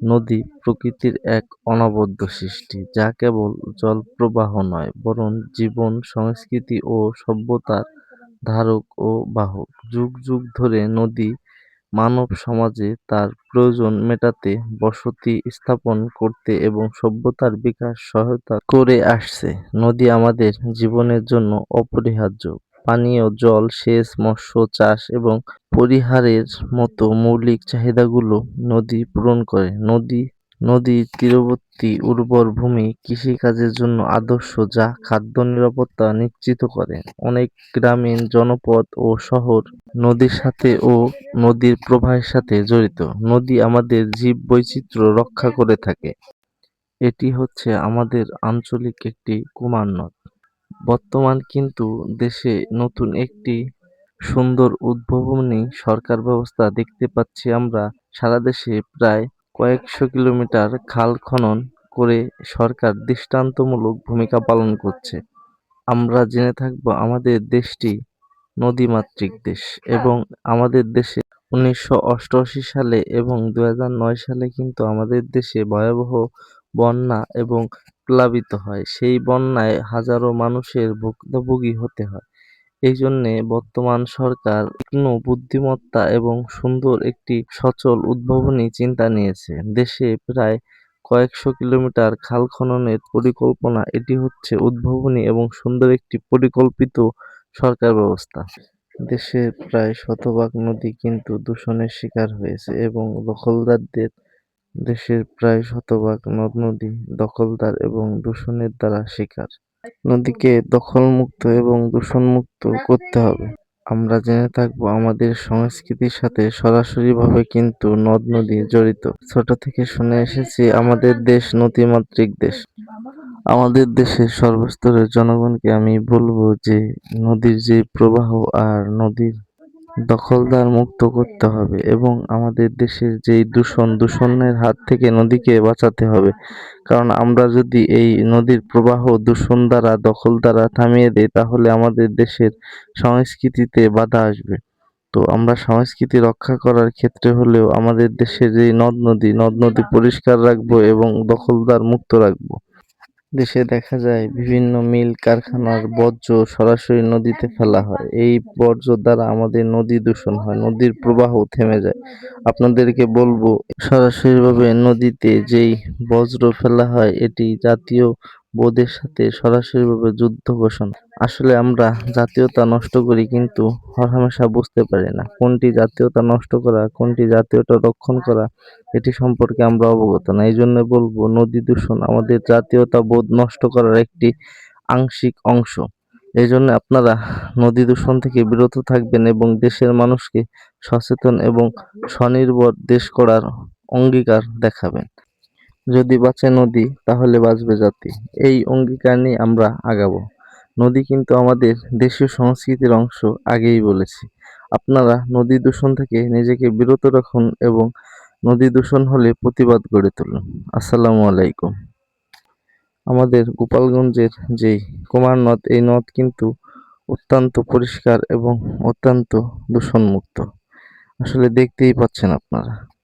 নদী প্রকৃতির এক অনবদ্য সৃষ্টি, যা কেবল জলপ্রবাহ নয়, বরং জীবন, সংস্কৃতি ও সভ্যতার ধারক ও বাহক। যুগ যুগ ধরে নদী মানব সমাজে তার প্রয়োজন মেটাতে, বসতি স্থাপন করতে এবং সভ্যতার বিকাশ সহায়তা করে আসছে। নদী আমাদের জীবনের জন্য অপরিহার্য। পানীয় জল, সেচ, মৎস্য চাষ এবং পরিহারের মতো মৌলিক চাহিদাগুলো নদী পূরণ করে। নদীর তীরবর্তী উর্বর ভূমি কৃষিকাজের জন্য আদর্শ, যা খাদ্য নিরাপত্তা নিশ্চিত করে। অনেক গ্রামীণ জনপদ ও শহর নদীর সাথে ও নদীর প্রবাহের সাথে জড়িত। নদী আমাদের জীববৈচিত্র্য রক্ষা করে থাকে। এটি হচ্ছে আমাদের আঞ্চলিক একটি কুমার নদ। বর্তমান কিন্তু দেশে নতুন একটি সুন্দর উদ্ভাবনী সরকার ব্যবস্থা দেখতে পাচ্ছি আমরা। সারা দেশে প্রায় কয়েকশো কিলোমিটার খাল খনন করে সরকার দৃষ্টান্তমূলক ভূমিকা পালন করছে। আমরা জেনে থাকবো আমাদের দেশটি নদীমাতৃক দেশ এবং আমাদের দেশে 1988 সালে এবং 2009 সালে কিন্তু আমাদের দেশে ভয়াবহ বন্যা এবং প্লাবিত হয়। সেই বন্যায় হাজারো মানুষের ভুক্তভোগী হতে হয়। এই জন্যে বর্তমান সরকার পূর্ণ বুদ্ধিমত্তা এবং সুন্দর একটি সচল উদ্ভাবনী চিন্তা নিয়েছে। দেশে প্রায় কয়েকশো কিলোমিটার খাল খননের পরিকল্পনা। এটি হচ্ছে উদ্ভাবনী এবং সুন্দর একটি পরিকল্পিত সরকার ব্যবস্থা। দেশের প্রায় শতভাগ নদী কিন্তু দূষণের শিকার হয়েছে এবং দখলদারদের দেশের প্রায় শতভাগ নদ-নদী দখলদার এবং দূষণের দ্বারা শিকার। নদীকে দখলমুক্ত এবং দূষণমুক্ত করতে হবে। আমরা জেনে থাকবো আমাদের সংস্কৃতির সাথে সরাসরিভাবে কিন্তু নদ-নদী জড়িত। ছোট থেকে শুনে এসেছি আমাদের দেশ নদীমাতৃক দেশ। আমাদের দেশের সর্বস্তরের জনগণকে আমি বলবো যে নদীর যে প্রবাহ আর নদীর দখলদার মুক্ত করতে হবে এবং আমাদের দেশের যেই দূষণের হাত থেকে নদীকে বাঁচাতে হবে। কারণ আমরা যদি এই নদীর প্রবাহ দূষণ দ্বারা, দখল দ্বারা থামিয়ে দেই, তাহলে আমাদের দেশের সংস্কৃতিতে বাধা আসবে। তো আমরা সংস্কৃতি রক্ষা করার ক্ষেত্রে হলেও আমাদের দেশের যে নদ-নদী পরিষ্কার রাখবো এবং দখলদার মুক্ত রাখবো। দেশে দেখা যায় বিভিন্ন মিল কারখানার বর্জ্য সরাসরি নদীতে ফেলা হয়। এই বর্জ্য দ্বারা আমাদের নদী দূষণ হয়, নদীর প্রবাহ থেমে যায়। আপনাদেরকে বলবো সরাসরিভাবে নদীতে যেই বর্জ্য ফেলা হয় এটি জাতীয় বোর্ডের সাথে সরাসরিভাবে যুদ্ধ ঘোষণা। আসলে আমরা জাতীয়তা নষ্ট করি কিন্তু হরহামেশা বুঝতে পারি না কোনটি জাতীয়তা নষ্ট করা, কোনটি জাতীয়তা রক্ষণ করা, এটি সম্পর্কে আমরা অবগত না। এই জন্য বলবো নদী দূষণ আমাদের জাতীয়তা বোধ নষ্ট করার একটি আংশিক অংশ। এই জন্য আপনারা নদী দূষণ থেকে বিরত থাকবেন এবং দেশের মানুষকে সচেতন এবং স্বনির্ভর দেশ করার অঙ্গীকার দেখাবেন। যদি বাঁচে নদী তাহলে বাঁচবে জাতি। এই অঙ্গীকার নিয়ে আমরা আগাবো। নদী কিন্তু আমাদের দেশীয় সংস্কৃতির অংশ, আগেই বলেছি। আপনারা নদী দূষণ থেকে নিজেকে বিরত রাখুন এবং নদী দূষণ হলে প্রতিবাদ গড়ে তুলুন। আসসালামু আলাইকুম। আমাদের গোপালগঞ্জের যেই কুমার নদ, এই নদ কিন্তু অত্যন্ত পরিষ্কার এবং অত্যন্ত দূষণমুক্ত। আসলে দেখতেই পাচ্ছেন আপনারা।